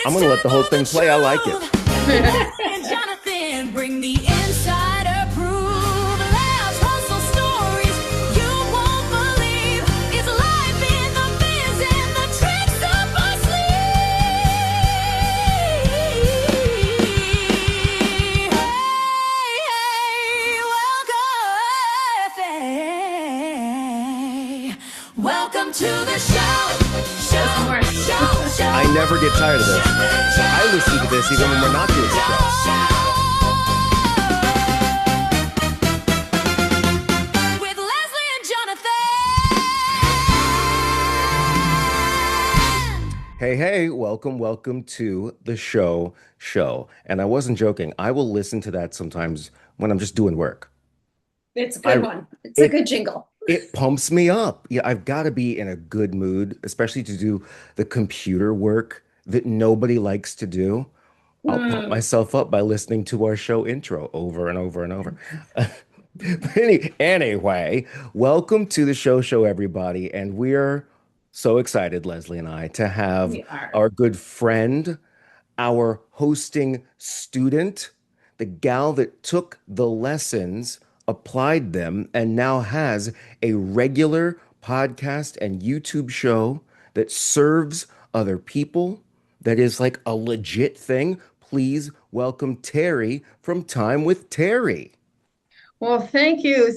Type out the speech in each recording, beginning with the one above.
I'm going to let the whole thing play. I like it. And Jonathan, bring the insider proof. Laughs, hustle stories you won't believe. It's life in the biz and the tricks up our sleeve. Welcome to the show. I never get tired of this. I listen to this even when we're not doing the show. With Leslie and Jonathan. Hey, welcome to the show. And I wasn't joking. I will listen to that sometimes when I'm just doing work. It's a good one. It's a good jingle. It pumps me up. Yeah, I've got to be in a good mood, especially to do the computer work that nobody likes to do. I'll pump myself up by listening to our show intro over and over and over. But anyway, welcome to the show, everybody. And we're so excited, Leslie and I, to have our good friend, our hosting student, the gal that took the lessons, applied them, and now has a regular podcast and YouTube show that serves other people, that is like a legit thing. Please welcome Terri from Time with Terri. Well, thank you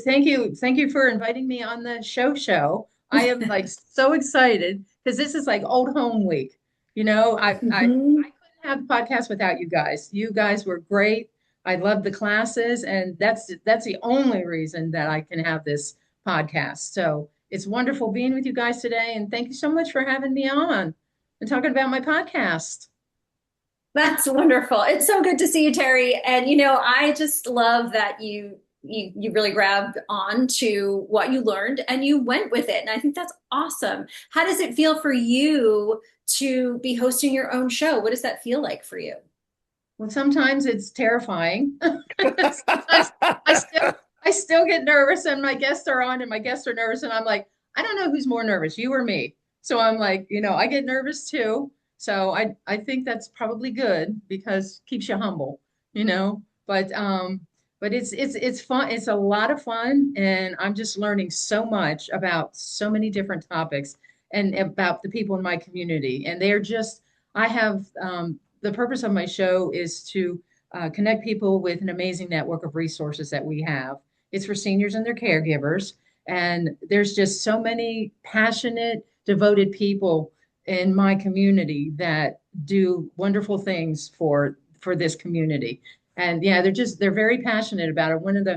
for inviting me on the show. I am like so excited because this is like old home week. You know, I couldn't have the podcast without you guys. You guys were great. I love the classes, and that's the only reason that I can have this podcast. So it's wonderful being with you guys today, and thank you so much for having me on and talking about my podcast. That's wonderful. It's so good to see you, Terri. And I just love that you really grabbed on to what you learned and you went with it. And I think that's awesome. How does it feel for you to be hosting your own show? What does that feel like for you? Well, sometimes it's terrifying. I still get nervous, and my guests are on, and my guests are nervous, and I'm like, I don't know who's more nervous, you or me. So I'm like, I get nervous too. So I think that's probably good because it keeps you humble, But it's fun. It's a lot of fun, and I'm just learning so much about so many different topics and about the people in my community. And I have. The purpose of my show is to connect people with an amazing network of resources that we have. It's for seniors and their caregivers. And there's just so many passionate, devoted people in my community that do wonderful things for this community. And yeah, they're very passionate about it. One of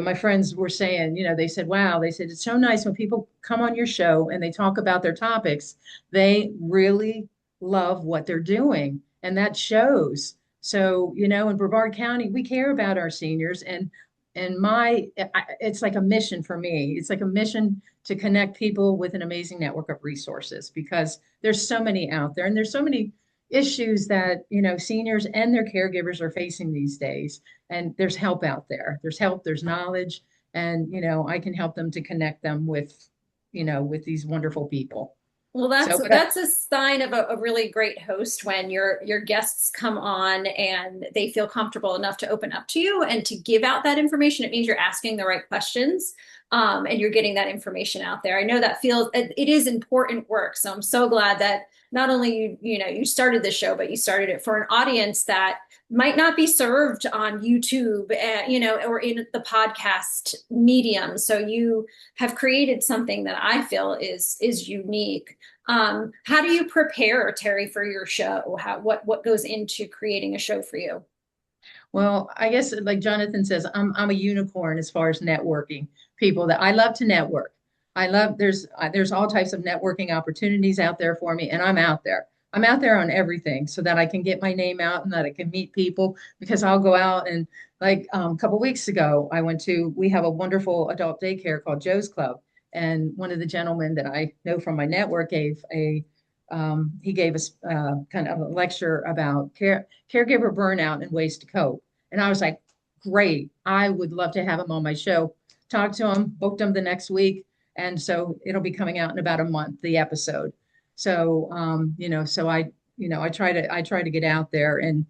my friends were saying, they said, wow, it's so nice when people come on your show and they talk about their topics, they really love what they're doing, and that shows. So in Brevard County, we care about our seniors, and it's like a mission for me. It's like a mission to connect people with an amazing network of resources, because there's so many out there, and there's so many issues that seniors and their caregivers are facing these days, and there's help out there. There's knowledge, and I can help them to connect them with these wonderful people. Well, that's a sign of a really great host, when your guests come on and they feel comfortable enough to open up to you and to give out that information. It means you're asking the right questions, and you're getting that information out there. I know that it is important work. So I'm so glad that not only you started the show, but you started it for an audience that might not be served on YouTube, or in the podcast medium. So you have created something that I feel is unique. How do you prepare, Terri, for your show? What goes into creating a show for you? Well, I guess like Jonathan says, I'm a unicorn as far as networking people. That I love to network. There's all types of networking opportunities out there for me, and I'm out there. I'm out there on everything so that I can get my name out and that I can meet people, because I'll go out and like a couple weeks ago, we have a wonderful adult daycare called Joe's Club. And one of the gentlemen that I know from my network gave us kind of a lecture about caregiver burnout and ways to cope. And I was like, great, I would love to have him on my show. Talked to him, booked him the next week. And so it'll be coming out in about a month, the episode. So, so I try to get out there and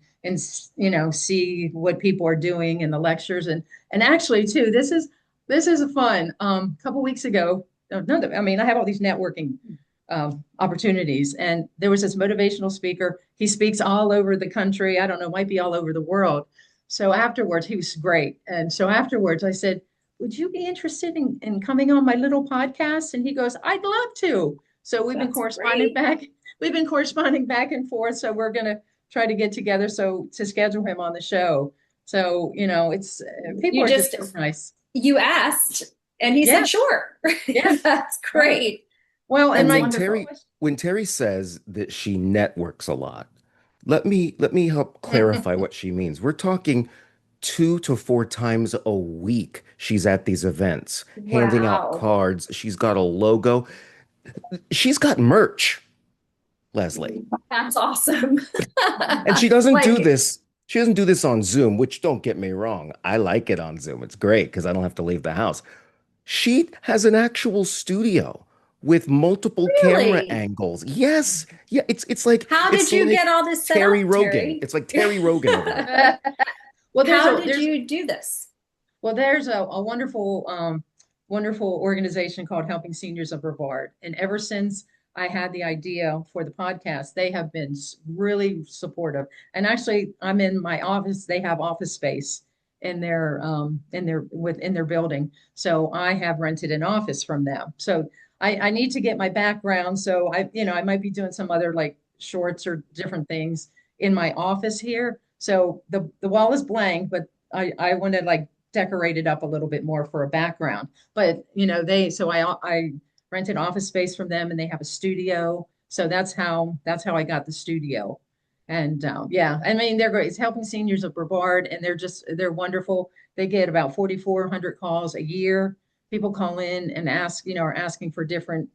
see what people are doing in the lectures and actually too, this is fun. A couple weeks ago, I mean, I have all these networking opportunities, and there was this motivational speaker. He speaks all over the country. I don't know, might be all over the world. So afterwards, he was great. And so afterwards, I said, would you be interested in coming on my little podcast? And he goes, I'd love to. So That's great. we've been corresponding back and forth. So we're going to try to get together to schedule him on the show. So, it's people You are just just, so nice. you asked and he Yeah, said, sure. yeah, That's right. great. Well, and And That's my wonderful. When Terry says that she networks a lot, let me help clarify what she means. We're talking 2 to 4 times a week. She's at these events, handing out Wow. cards. She's got a logo. She's got merch, Leslie. That's awesome. And she doesn't Like do it. this. She doesn't do this on Zoom, which don't get me wrong. I like it on Zoom. It's great because I don't have to leave the house. She has an actual studio with multiple camera Really? angles. Yes. Yeah, it's like How did it's you get like all this set Terry up, Rogan. Terry? It's like Terry Rogan over there. well, How did you do this? there's a wonderful, wonderful organization called Helping Seniors of Brevard. And ever since I had the idea for the podcast, they have been really supportive. And actually, I'm in my office. They have office space in their building. So I have rented an office from them. So I need to get my background. So I might be doing some other like shorts or different things in my office here. So the wall is blank, but I want to like decorate it up a little bit more for a background. But I rented office space from them, and they have a studio. So that's how I got the studio. And yeah, I mean they're great. It's Helping Seniors of Brevard, and they're wonderful. They get about 4,400 calls a year. People call in and are asking for different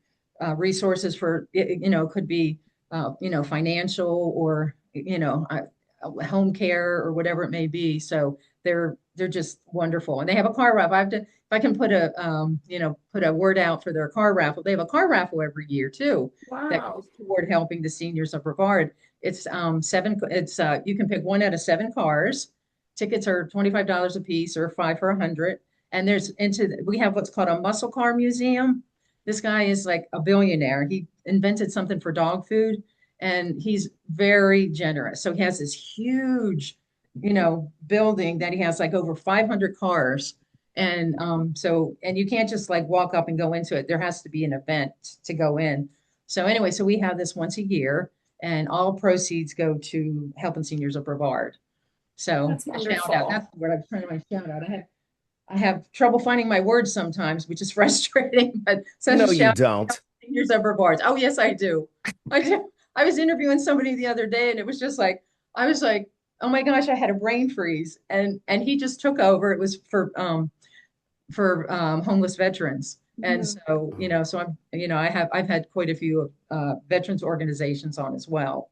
resources could be financial or home care or whatever it may be. So they're just wonderful, and they have a car raffle. If I can put a word out for their car raffle. They have a car raffle every year too that Wow. goes toward helping the seniors of Brevard. It's seven. It's you can pick one out of 7 cars. Tickets are $25 a piece or 5 for 100. And we have what's called a muscle car museum. This guy is like a billionaire. He invented something for dog food, and he's very generous. So he has this huge, building that he has like over 500 cars. And and you can't just like walk up and go into it. There has to be an event to go in. So anyway, so we have this once a year, and all proceeds go to Helping Seniors of Brevard. So That's a shout out. wonderful. That's what I'm trying to shout out. I have trouble finding my words sometimes, which is frustrating, but such a No, you shout out don't. to Seniors of Brevard. Oh, yes, I do. I do. I was interviewing somebody the other day, and it was just like, I was like, oh my gosh, I had a brain freeze. And he just took over. It was for homeless veterans. And Mhm. so, so I've had quite a few veterans organizations on as well.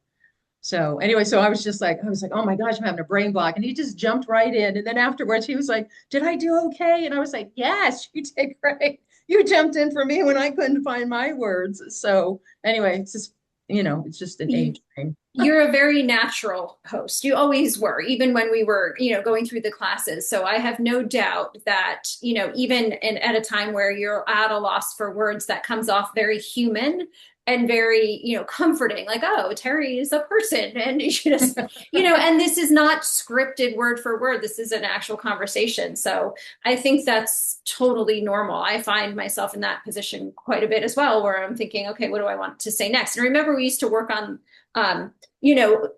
So anyway, so I was like, oh my gosh, I'm having a brain block. And he just jumped right in. And then afterwards he was like, did I do okay? And I was like, yes, you did great. You jumped in for me when I couldn't find my words. So anyway, it's just an You age thing. you're a very natural host. You always were, even when we were, going through the classes. So I have no doubt that, even at a time where you're at a loss for words, that comes off very human and very, comforting. Like, oh, Terry is a person, and you just, and this is not scripted word for word. This is an actual conversation. So I think that's totally normal. I find myself in that position quite a bit as well, where I'm thinking, okay, what do I want to say next? And remember, we used to work on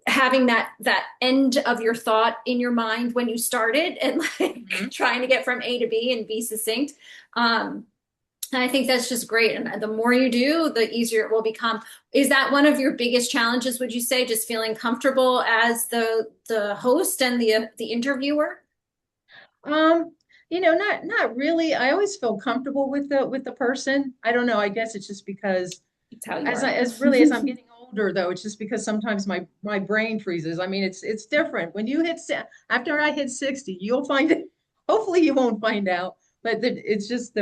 having that end of your thought in your mind when you started, and like Mhm. trying to get from A to B and be succinct. And I think that's just great. And the more you do, the easier it will become. Is that one of your biggest challenges, would you say, just feeling comfortable as the host and the interviewer? Um, not really. I always feel comfortable with the person. I don't know. I guess it's just because That's how you are. as I'm getting older though, it's just because sometimes my brain freezes. I mean, it's different. When you after I hit 60, you'll find it. Hopefully you won't find out, but it's just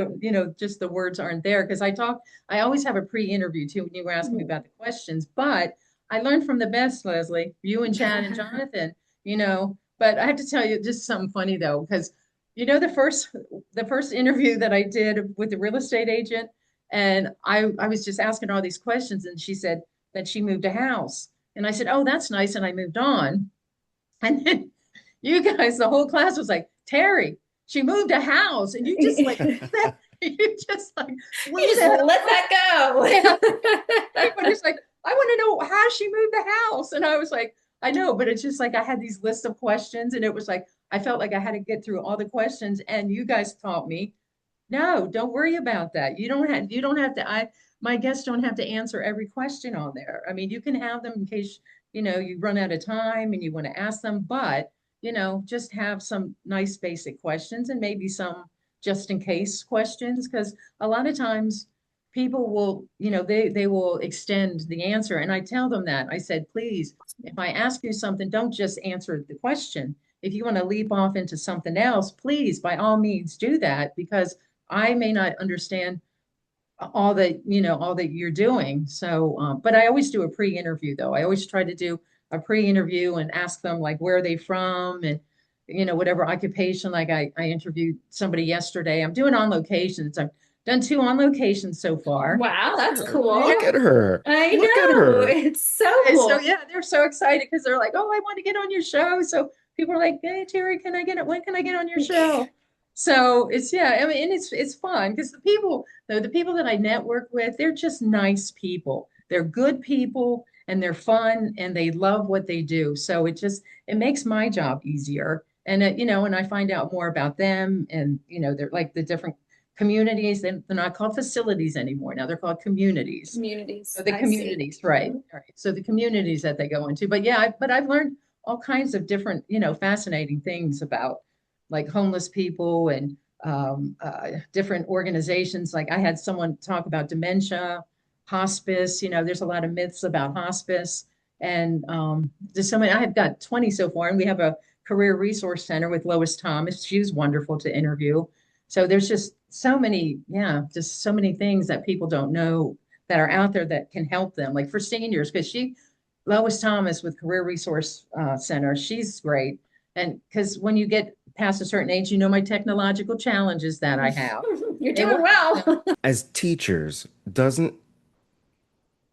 just the words aren't there because I always have a pre-interview too when you were asking me about the questions, but I learned from the best, Leslie, you and Chad and Jonathan, but I have to tell you just something funny though, because the first interview that I did with the real estate agent, and I was just asking all these questions, and she said that she moved a house. And I said, "Oh, that's nice." And I moved on. And then you guys, the whole class was like, "Terry, she moved a house." And you just like, you just like You blew just that let up. that go. Everybody's like, "I want to know how she moved the house." And I was like, "I know," but it's just like I had these lists of questions, and it was like I felt like I had to get through all the questions, and you guys taught me, no, don't worry about that. You don't have to, my guests don't have to answer every question on there. I mean, you can have them in case, you run out of time and you want to ask them, but, just have some nice basic questions and maybe some just in case questions, because a lot of times people will, they will extend the answer. And I tell them that. I said, please, if I ask you something, don't just answer the question. If you want to leap off into something else, please, by all means, do that, because I may not understand all that you're doing. So, but I always do a pre-interview though. I always try to do a pre-interview and ask them like where are they from, and whatever occupation. Like I interviewed somebody yesterday. I'm doing on locations. I've done 2 on locations so far. Wow, that's Her. cool. Look at her. I Look at know. her. It's so And so cool. yeah, they're so excited because they're like, "Oh, I want to get on your show." So people are like, "Hey, Terry, can I get it? When can I get on your show?" So it's yeah, I mean, and it's fun because the people that I network with, they're just nice people. They're good people and they're fun and they love what they do. So it makes my job easier. And and I find out more about them, and they're like the different communities. They're not called facilities anymore. Now they're called communities. Communities. So the I see. communities, right, right. So the communities that they go into. But yeah, but I've learned all kinds of different, fascinating things about like homeless people and different organizations. Like I had someone talk about dementia, hospice. There's a lot of myths about hospice. And there's so many, I have got 20 so far, and we have a career resource center with Lois Thomas. She was wonderful to interview. So there's just so many, yeah, just so many things that people don't know that are out there that can help them, like for seniors, because Lois Thomas with Career Resource Center, she's great. And because when you get past a certain age, my technological challenges that I have. You're It doing will help them. well. As teachers, doesn't,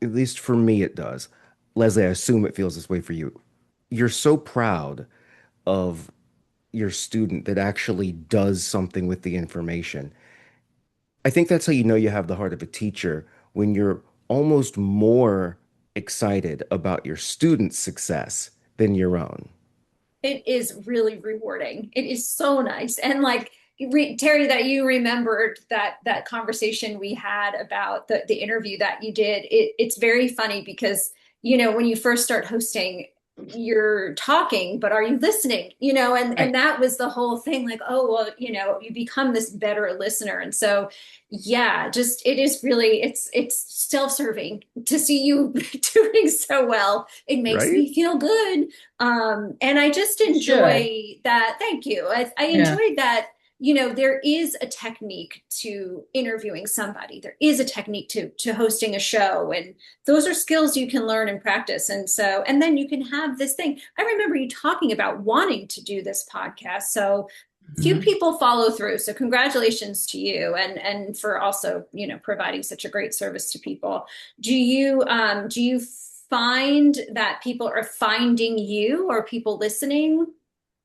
at least for me, it does. Leslie, I assume it feels this way for you. You're so proud of your student that actually does something with the information. I think that's how you know you have the heart of a teacher, when you're almost more excited about your student's success than your own. It is really rewarding. It is so nice. And like Terry, that you remembered that conversation we had about the interview that you did. It's very funny because, when you first start hosting, you're talking, but are you listening? And Right. that was the whole thing, like, oh, well, you become this better listener. And so yeah, just it is really it's self-serving to see you doing so well. It makes Right? me feel good. And I just You should. enjoy that. Thank you. I Yeah. enjoyed that. There is a technique to interviewing somebody. There is a technique to hosting a show, and those are skills you can learn and practice. And then you can have this thing. I remember you talking about wanting to do this podcast. So few Mhm. people follow through. So congratulations to you, and for also, providing such a great service to people. Do you find that people are finding you, or people listening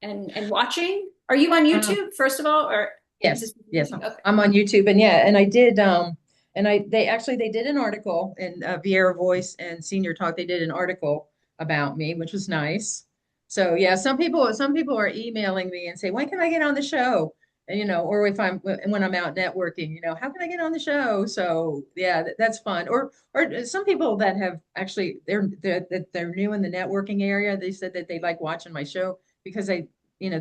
and watching? Are you on Uh, YouTube, first of all, or is yes, this yes. YouTube? Okay. I'm on YouTube, and yeah, and I did they did an article in Vieira Voice and Senior Talk. They did an article about me, which was nice. So yeah, some people are emailing me and say, "When can I get on the show?" And or if when I'm out networking, how can I get on the show? So yeah, that's fun. Or some people that have actually they're new in the networking area. They said that they like watching my show because they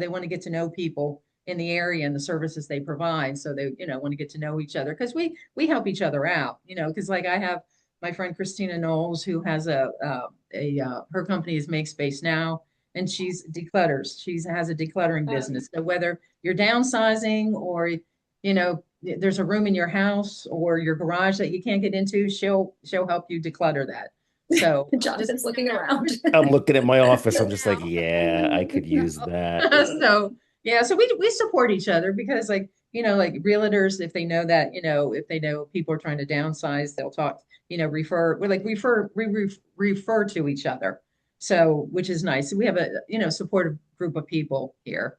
want to get to know people in the area and the services they provide. So they, want to get to know each other because we help each other out, because like I have my friend Christina Knowles who has her company is Make Space Now, and she's declutters. She has a decluttering business. So whether you're downsizing or, there's a room in your house or your garage that you can't get into, she'll help you declutter that. So just Jonathan's looking around. I'm looking at my office. I'm just like, now. yeah, I could use that. So yeah, so we support each other because like, like realtors, if they know that, if they know people are trying to downsize, they'll talk, we refer to each other. So, which is nice. We have a, supportive group of people here.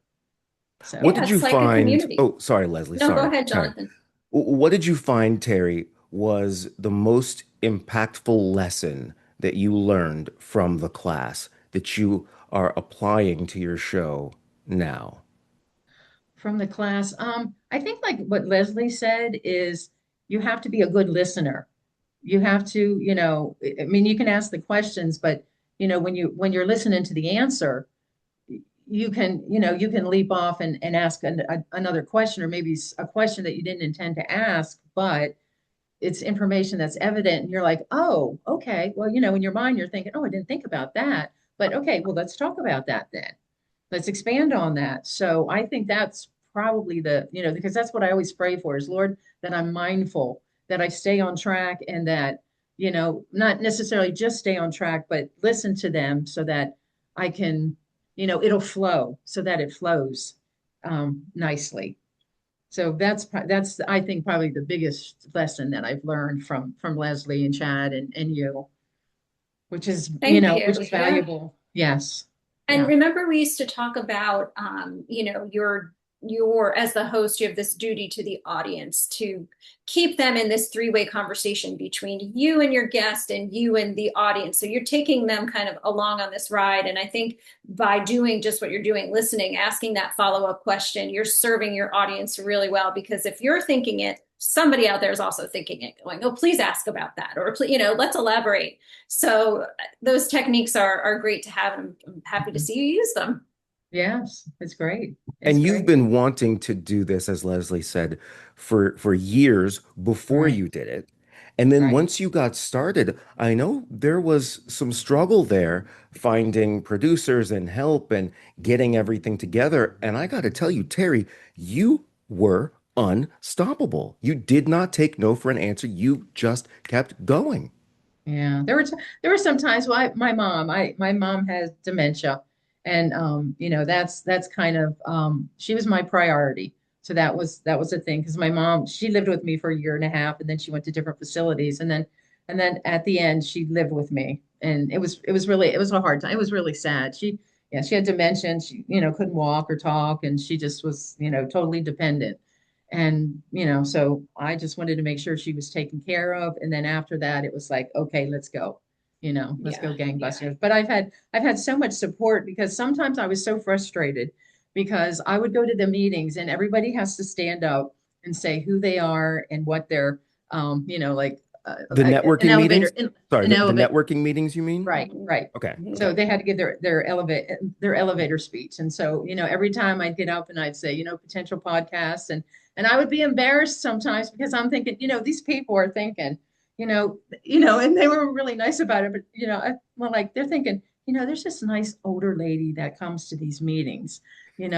What So Yeah, did you it's like a find? community. Oh, sorry, Leslie. No, go Sorry. ahead, Sorry. Jonathan. What did you find, Terry, was the most impactful lesson that you learned from the class that you are applying to your show now? from the class, I think like what Leslie said is you have to be a good listener. You have to, I mean, you can ask the questions, but when you're listening to the answer, you can leap off and ask another question, or maybe a question that you didn't intend to ask, but it's information that's evident, and you're like, oh, okay, well, in your mind you're thinking, oh, I didn't think about that, but okay, well, let's talk about that then. Let's expand on that. So I think that's probably because that's what I always pray for is, Lord, that I'm mindful, that I stay on track, and that, not necessarily just stay on track, but listen to them so that I can, it'll flow, so that it flows nicely. So that's I think probably the biggest lesson that I've learned from Leslie and Chad and you, which is, Thank you. which is Yeah. valuable. Yes. And Yeah. remember, we used to talk about, your as the host, you have this duty to the audience to keep them in this three-way conversation between you and your guest and you and the audience. So you're taking them kind of along on this ride. And I think by doing just what you're doing, listening, asking that follow-up question, you're serving your audience really well, because if you're thinking it, somebody out there is also thinking it, going, oh, please ask about that, or let's elaborate. So those techniques are great to have, and I'm happy to see you use them. Yes, it's great. It's And you've great. been wanting to do this, as Leslie said, for years before Right, you did it. And then right. once you got started, I know there was some struggle there finding producers and help and getting everything together. And I got to tell you, Terry, you were unstoppable. You did not take no for an answer. You just kept going. Yeah, there were some times. Well, my mom has dementia, and that's kind of she was my priority. So that was a thing, because my mom, she lived with me for a year and a half, and then she went to different facilities, and then at the end she lived with me, and it was a hard time. It was really sad. She had dementia, and she couldn't walk or talk, and she just was totally dependent. And, so I just wanted to make sure she was taken care of. And then after that, it was like, okay, let's go, let's go Yeah, yeah. gangbusters. But I've had so much support, because sometimes I was so frustrated, because I would go to the meetings and everybody has to stand up and say who they are and what they're, like, The an networking elevator, meetings? Sorry, an the elevator. networking meetings, you mean? Right, Mhm. right. Okay, Mhm. okay. So they had to give their elevator speech. And so, every time I'd get up and I'd say, potential podcasts, and I would be embarrassed sometimes, because I'm thinking, these people are thinking, and they were really nice about it, but well, like, they're thinking, there's this nice older lady that comes to these meetings.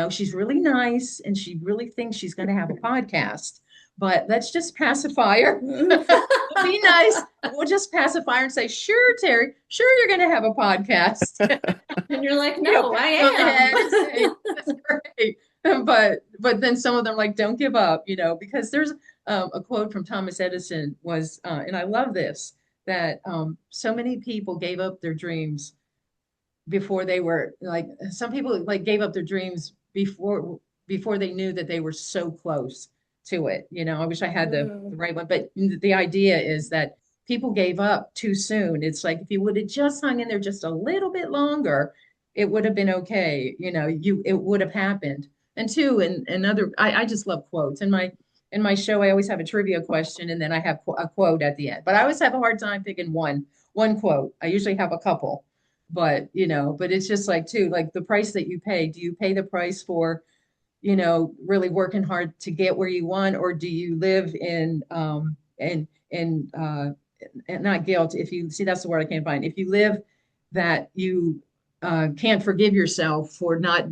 She's really nice, and she really thinks she's going to have a podcast, but let's just pacify her. We'll be nice. We'll just pacify her and say, sure, Terry, sure, you're going to have a podcast. And you're like, You know, no, pat them on the head and say, I that's great. But then some of them like, don't give up, because there's a quote from Thomas Edison was, and I love this, that so many people gave up their dreams before they were like, some people like gave up their dreams before they knew that they were so close to it. I wish I had the am. right one, but the idea is that people gave up too soon. It's like, if you would have just hung in there just a little bit longer, it would have been okay. It would have happened. And two, and other, I just love quotes. In my show, I always have a trivia question, and then I have a quote at the end. But I always have a hard time picking one quote. I usually have a couple, but it's just like, too, like, the price that you pay. Do you pay the price for really working hard to get where you want, or do you live and not guilt? If you see, that's the word I can't find. If you live that you can't forgive yourself for not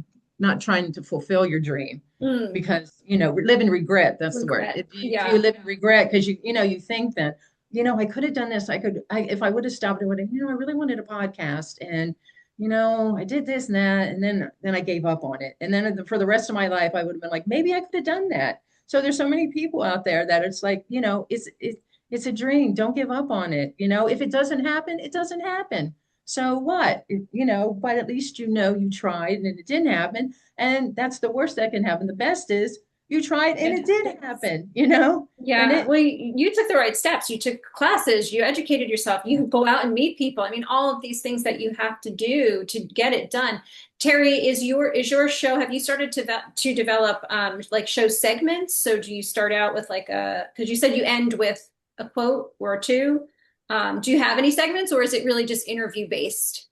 trying to fulfill your dream, Mm, because live in regret. That's the word. regret. Do you Yeah. live in regret because you think that, I could have done this. If I would have stopped, I would have, I really wanted a podcast, and, I did this and that, and then I gave up on it. And then for the rest of my life, I would have been like, maybe I could have done that. So there's so many people out there that it's like, it's a dream. Don't give up on it. If it doesn't happen, it doesn't happen. So what? But at least you tried and it didn't happen. And that's the worst that can happen. The best is you tried and it did happen. And Yeah, well, you took the right steps. You took classes, you educated yourself, you go out and meet people. I mean, all of these things that you have to do to get it done. Terri, is your show, have you started to develop like show segments? So do you start out with like because you said you end with a quote or two. Do you have any segments, or is it really just interview based?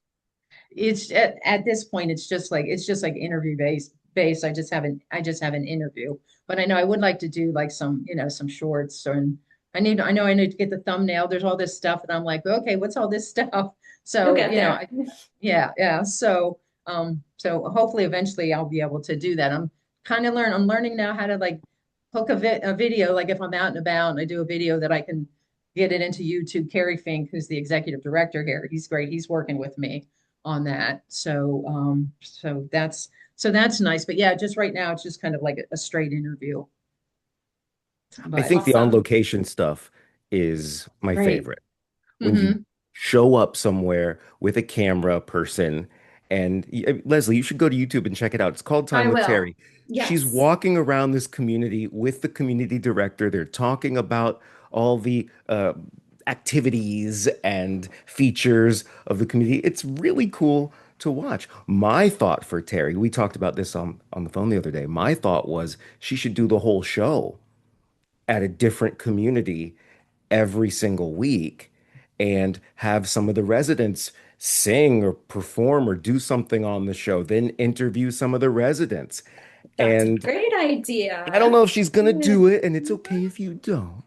it's at this point, it's just like interview based. I just have an interview, but I know I would like to do like some shorts, and I know I need to get the thumbnail. There's all this stuff, and I'm like, okay, what's all this stuff? You'll So, get there. yeah, yeah. So hopefully eventually I'll be able to do that. I'm learning now how to like hook a video, like if I'm out and about and I do a video that I can get it into YouTube. Carrie Fink, who's the executive director here, he's great. He's working with me on that. So that's nice. But yeah, just right now it's just kind of like a straight interview. I But think the on Awesome. location stuff is my great. favorite. When you Hmm. show up somewhere with a camera person, and Leslie, you should go to YouTube and check it out. It's called I Time with will. Terry. She's Yes. walking around this community with the community director. They're talking about all the activities and features of the community. It's really cool to watch. My thought for Terry, we talked about this on the phone the other day. My thought was she should do the whole show at a different community every single week and have some of the residents sing or perform or do something on the show, then interview some of the residents. That's a And great I don't idea. know if she's gonna Yeah. do it, and it's okay if you don't.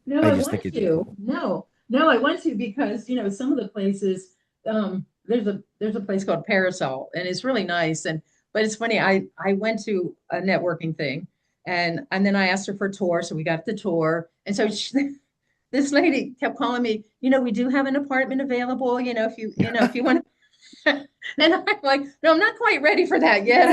No, I I just want think it'd be to. cool. No, no, I want to because some of the places, there's a place called Parasol, and it's really nice. But it's funny. I went to a networking thing, and then I asked her for a tour, so we got the tour, and so this lady kept calling me. We do have an apartment available. If you want. And I'm like, no, I'm not quite ready for that yet.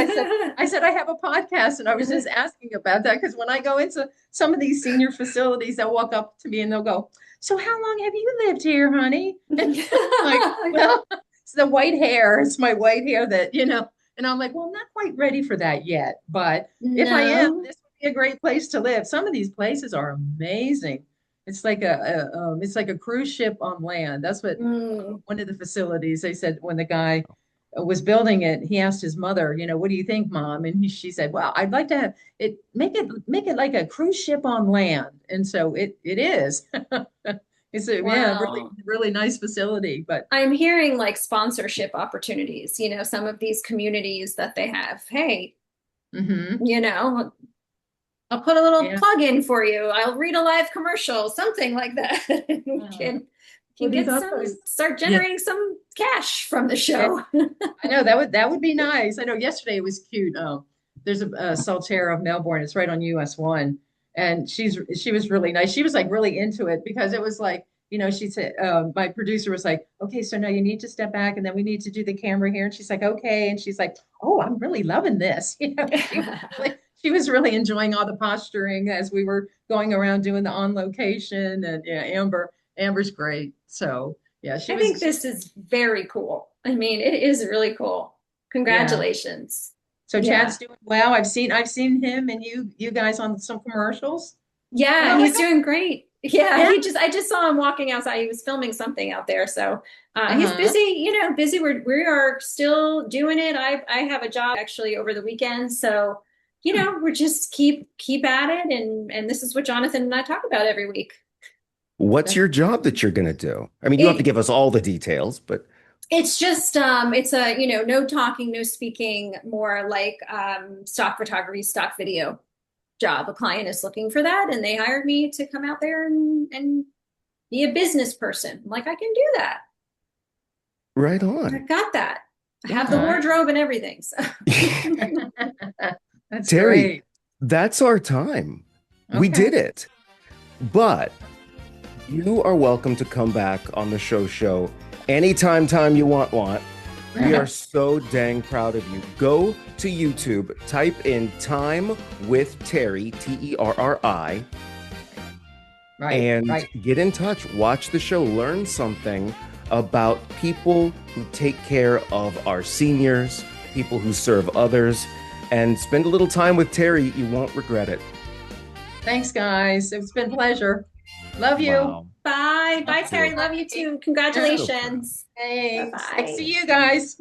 I said I have a podcast, and I was just asking about that because when I go into some of these senior facilities, they'll walk up to me and they'll go, "So how long have you lived here, honey?" And I'm like, well, it's the white hair. It's my white hair that. And I'm like, well, I'm not quite ready for that yet, but if I am, No. this would be a great place to live. Some of these places are amazing. It's like a cruise ship on land. That's what Mm, one of the facilities, they said when the guy was building it, he asked his mother, what do you think, Mom? And she said, well, I'd like to have it, make it like a cruise ship on land. And so it is. It's a, yeah, really, wow. really nice facility, but I'm hearing like sponsorship opportunities, some of these communities that they have. Hey, hmm you know, I'll put a little yeah. plug in for you. I'll read a live commercial, something like that. We Uh, can well, these get some, other, start yeah, generating some cash from the yeah, show. I know that would be nice. I know yesterday it was cute. There's a Saltaire of Melbourne. It's right on US 1, and she was really nice. She was like really into it because it was like she said my producer was like, okay, so now you need to step back, and then we need to do the camera here, and she's like, okay, and she's like, oh, I'm really loving this. She was really enjoying all the posturing as we were going around doing the on location, and yeah, Amber's great. So yeah, she I think was. this is very cool. I mean, it is really cool. Yeah. Congratulations. So Yeah. Chad's doing well. I've seen him and you guys on some commercials. Yeah, Oh my he's God. doing great. Yeah, Yeah. I just saw him walking outside. He was filming something out there. So he's Uh-huh. busy, busy. We are still doing it. I have a job actually over the weekend. So, we're just keep at it, and this is what Jonathan and I talk about every week. What's That's your job that you're gonna do? I mean, you don't have to It give us all the details, but it's just it's a, no talking, no speaking, more like stock photography, stock video job. A client is looking for that, and they hired me to come out there and be a business person. I'm like, I can do that. right I on. got that. I have the yeah. Wow. wardrobe and everything. So That's Terry, great. that's our time. We Okay. did it. But You are welcome to come back on the show anytime you want. We are so dang proud of you. Go to YouTube, type in Time with Terri, Terri, Right, and right. get in touch. Watch the show, learn something about people who take care of our seniors, people who serve others, and spend a little time with Terri. You won't regret it. Thanks, guys. It's been a pleasure. Love you. Wow. Bye. Bye, Terry. Love you too. Congratulations. Thanks. Bye-bye. See you guys.